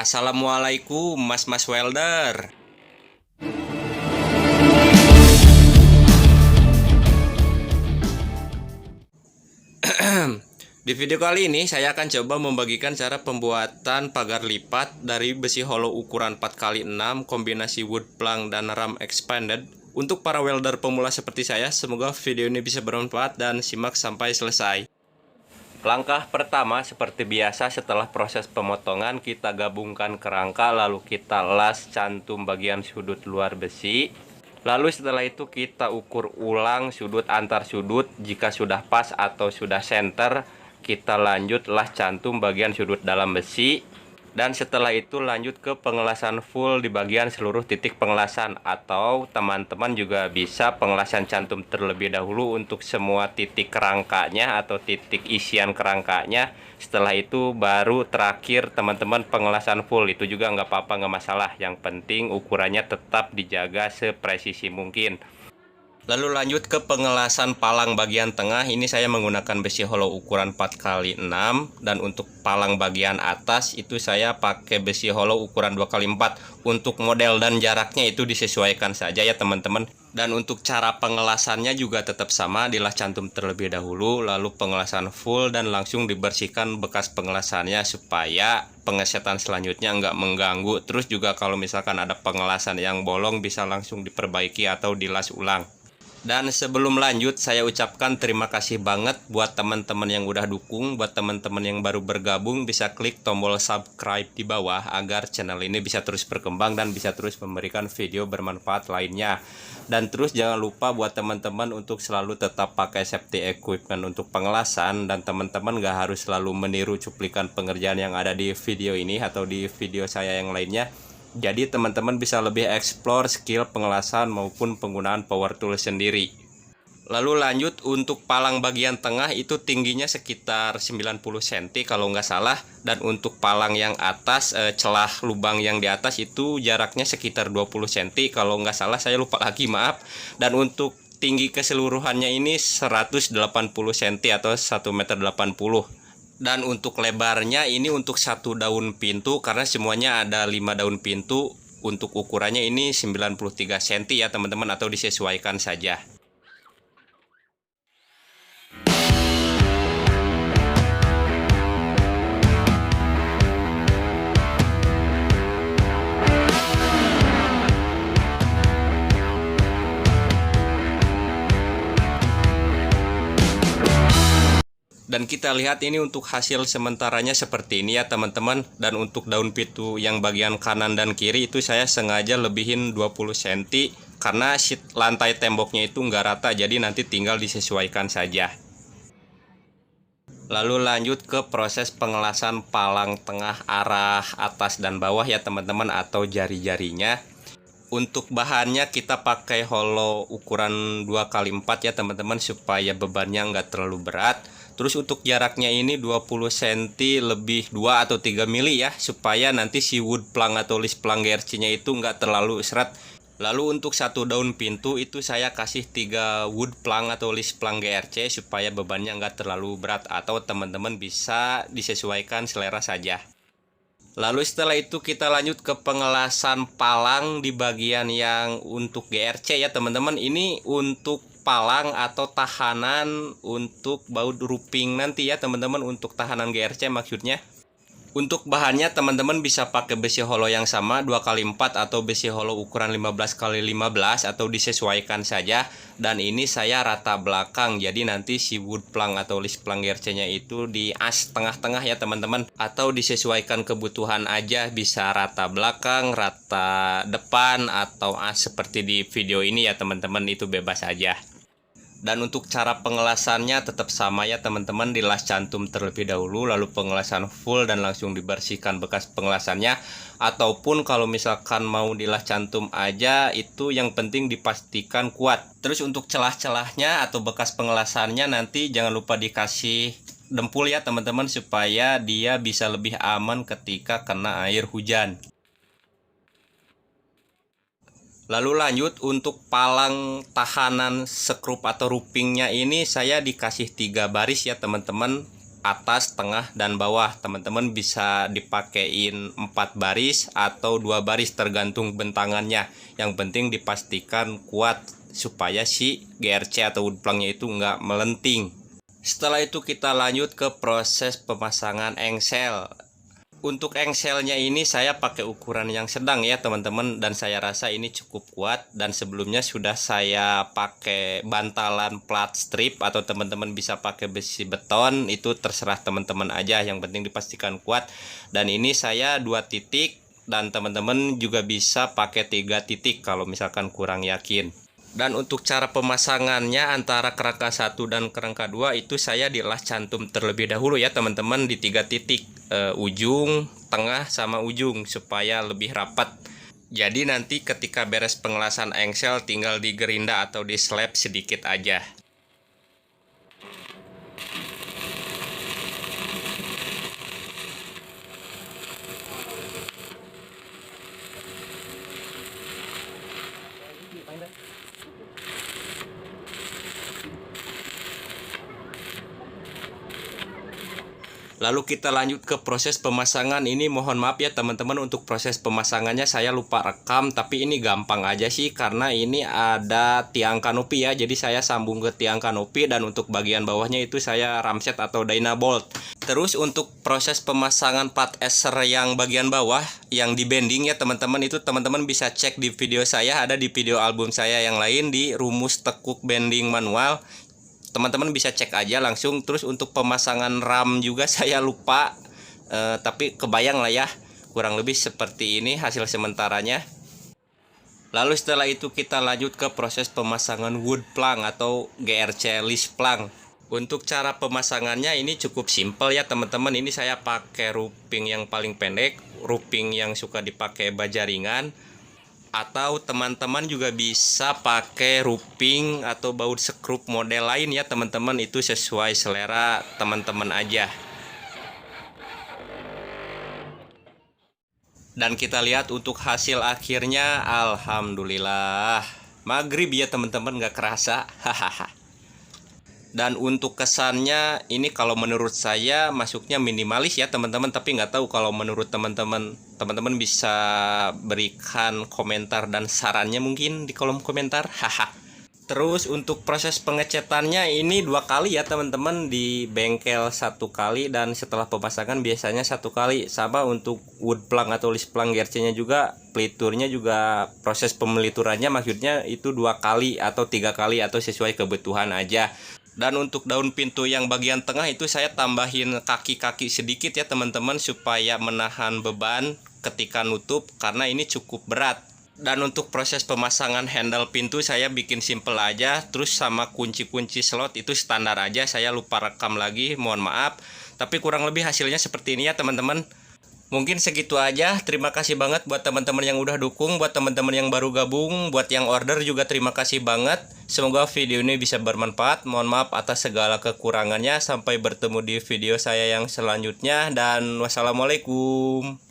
Assalamualaikum mas-mas welder. Di video kali ini saya akan coba membagikan cara pembuatan pagar lipat dari besi hollow ukuran 4x6 kombinasi wood plank dan ram expanded. Untuk para welder pemula seperti saya, semoga video ini bisa bermanfaat dan simak sampai selesai. Langkah pertama seperti biasa, setelah proses pemotongan kita gabungkan kerangka, lalu kita las cantum bagian sudut luar besi. Lalu setelah itu kita ukur ulang sudut antar sudut. Jika sudah pas atau sudah center, kita lanjut las cantum bagian sudut dalam besi. Dan setelah itu lanjut ke pengelasan full di bagian seluruh titik pengelasan, atau teman-teman juga bisa pengelasan cantum terlebih dahulu untuk semua titik kerangkanya atau titik isian kerangkanya. Setelah itu baru terakhir teman-teman pengelasan full. Itu juga nggak apa-apa, nggak masalah. Yang penting ukurannya tetap dijaga sepresisi mungkin. Lalu lanjut ke pengelasan palang bagian tengah. Ini saya menggunakan besi hollow ukuran 4x6. Dan untuk palang bagian atas itu saya pakai besi hollow ukuran 2x4. Untuk model dan jaraknya itu disesuaikan saja ya teman-teman. Dan untuk cara pengelasannya juga tetap sama, dilas cantum terlebih dahulu, lalu pengelasan full dan langsung dibersihkan bekas pengelasannya supaya pengesetan selanjutnya nggak mengganggu. Terus juga kalau misalkan ada pengelasan yang bolong bisa langsung diperbaiki atau dilas ulang. Dan sebelum lanjut, saya ucapkan terima kasih banget buat teman-teman yang udah dukung. Buat teman-teman yang baru bergabung, bisa klik tombol subscribe di bawah agar channel ini bisa terus berkembang dan bisa terus memberikan video bermanfaat lainnya. Dan terus jangan lupa buat teman-teman untuk selalu tetap pakai safety equipment untuk pengelasan. Dan teman-teman gak harus selalu meniru cuplikan pengerjaan yang ada di video ini atau di video saya yang lainnya. Jadi teman-teman bisa lebih explore skill pengelasan maupun penggunaan power tool sendiri. Lalu lanjut untuk palang bagian tengah itu tingginya sekitar 90 cm kalau nggak salah. Dan untuk palang yang atas, celah lubang yang di atas itu jaraknya sekitar 20 cm kalau nggak salah, saya lupa lagi, maaf. Dan untuk tinggi keseluruhannya ini 180 cm atau 1,80 m. Dan untuk lebarnya ini untuk satu daun pintu, karena semuanya ada 5 daun pintu. Untuk ukurannya ini 93 cm ya teman-teman, atau disesuaikan saja. Dan kita lihat ini untuk hasil sementaranya seperti ini ya teman-teman. Dan untuk daun pintu yang bagian kanan dan kiri itu saya sengaja lebihin 20 cm karena lantai temboknya itu nggak rata, jadi nanti tinggal disesuaikan saja. Lalu lanjut ke proses pengelasan palang tengah arah atas dan bawah ya teman-teman, atau jari-jarinya. Untuk bahannya kita pakai hollow ukuran 2x4 ya teman-teman, supaya bebannya nggak terlalu berat. Terus untuk jaraknya ini 20 cm lebih 2 atau 3 mili ya, supaya nanti si wood plank atau list plank GRC nya itu nggak terlalu seret. Lalu untuk satu daun pintu itu saya kasih 3 wood plank atau list plank GRC supaya bebannya nggak terlalu berat, atau teman-teman bisa disesuaikan selera saja. Lalu setelah itu kita lanjut ke pengelasan palang di bagian yang untuk GRC ya teman-teman. Ini untuk palang atau tahanan untuk baut roofing nanti ya teman-teman, untuk tahanan GRC maksudnya. Untuk bahannya teman-teman bisa pakai besi hollow yang sama 2x4 atau besi hollow ukuran 15x15 atau disesuaikan saja. Dan ini saya rata belakang, jadi nanti si wood plank atau list plank GRC nya itu di as tengah-tengah ya teman-teman, atau disesuaikan kebutuhan aja, bisa rata belakang, rata depan, atau as seperti di video ini ya teman-teman, itu bebas aja. Dan untuk cara pengelasannya tetap sama ya teman-teman, dilas cantum terlebih dahulu, lalu pengelasan full dan langsung dibersihkan bekas pengelasannya. Ataupun kalau misalkan mau dilas cantum aja, itu yang penting dipastikan kuat. Terus untuk celah-celahnya atau bekas pengelasannya nanti jangan lupa dikasih dempul ya teman-teman, supaya dia bisa lebih aman ketika kena air hujan. Lalu lanjut untuk palang tahanan skrup atau roofingnya ini saya dikasih 3 baris ya teman-teman. atas, tengah, dan bawah. Teman-teman bisa dipakein 4 baris atau 2 baris tergantung bentangannya. Yang penting dipastikan kuat supaya si GRC atau wood planknya itu nggak melenting. Setelah itu kita lanjut ke proses pemasangan engsel. Untuk engselnya ini saya pakai ukuran yang sedang ya teman-teman, dan saya rasa ini cukup kuat. Dan sebelumnya sudah saya pakai bantalan plat strip atau teman-teman bisa pakai besi beton, itu terserah teman-teman aja, yang penting dipastikan kuat. Dan ini saya 2 titik, dan teman-teman juga bisa pakai 3 titik kalau misalkan kurang yakin. Dan untuk cara pemasangannya antara kerangka 1 dan kerangka 2 itu saya dilas cantum terlebih dahulu ya teman-teman, di 3 titik, ujung, tengah, sama ujung, supaya lebih rapat. Jadi nanti ketika beres pengelasan engsel tinggal digerinda atau di slap sedikit aja. Lalu kita lanjut ke proses pemasangan. Ini mohon maaf ya teman-teman, untuk proses pemasangannya saya lupa rekam, tapi ini gampang aja sih karena ini ada tiang kanopi ya. Jadi saya sambung ke tiang kanopi, dan untuk bagian bawahnya itu saya ramset atau dynabolt. Terus untuk proses pemasangan plat eser yang bagian bawah yang di bending ya teman-teman, itu teman-teman bisa cek di video saya, ada di video album saya yang lain di rumus tekuk bending manual. Teman-teman bisa cek aja langsung. Terus untuk pemasangan ram juga saya lupa, tapi kebayang lah ya, kurang lebih seperti ini hasil sementaranya. Lalu setelah itu kita lanjut ke proses pemasangan wood plank atau GRC list plank. Untuk cara pemasangannya ini cukup simpel ya teman-teman. Ini saya pakai ruping yang paling pendek, ruping yang suka dipakai baja ringan, atau teman-teman juga bisa pakai ruping atau baut skrup model lain ya teman-teman, itu sesuai selera teman-teman aja. Dan kita lihat untuk hasil akhirnya, alhamdulillah maghrib ya teman-teman, nggak kerasa. Hahaha. Dan untuk kesannya ini kalau menurut saya masuknya minimalis ya teman-teman, tapi nggak tahu kalau menurut teman-teman bisa berikan komentar dan sarannya mungkin di kolom komentar. Haha. Terus untuk proses pengecatannya ini 2 kali ya teman-teman, di bengkel 1 kali, dan setelah pemasangan biasanya 1 kali. Sama untuk wood plank atau list plank GRC-nya juga, peliturnya juga proses pemeliturannya maksudnya itu 2 kali atau 3 kali atau sesuai kebutuhan aja. Dan untuk daun pintu yang bagian tengah itu saya tambahin kaki-kaki sedikit ya teman-teman, supaya menahan beban ketika nutup karena ini cukup berat. Dan untuk proses pemasangan handle pintu saya bikin simple aja. Terus sama kunci-kunci slot itu standar aja, saya lupa rekam lagi, mohon maaf. Tapi kurang lebih hasilnya seperti ini ya teman-teman. Mungkin segitu aja. Terima kasih banget buat teman-teman yang udah dukung, buat teman-teman yang baru gabung, buat yang order juga terima kasih banget. Semoga video ini bisa bermanfaat. Mohon maaf atas segala kekurangannya. Sampai bertemu di video saya yang selanjutnya, dan wassalamualaikum.